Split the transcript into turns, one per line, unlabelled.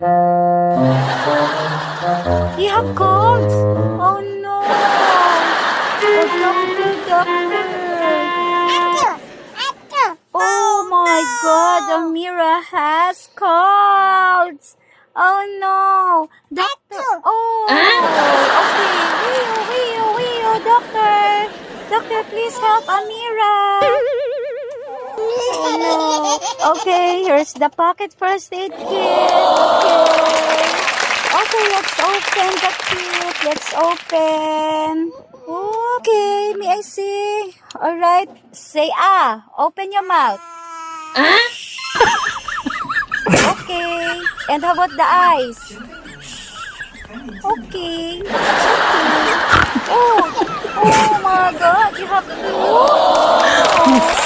He have colds. Oh no. The doctor. Oh my God, Amira has colds. Oh no. Doctor. Oh. Okay. Wee, doctor. Doctor, please help Amira. Oh no. Okay, here's the pocket first aid kit. Okay, let's open the kit. Let's open. Okay, may I see? Alright, say ah. Open your mouth. Okay, and how about the eyes? Okay, it's okay. Oh my God, you have flu? Oh.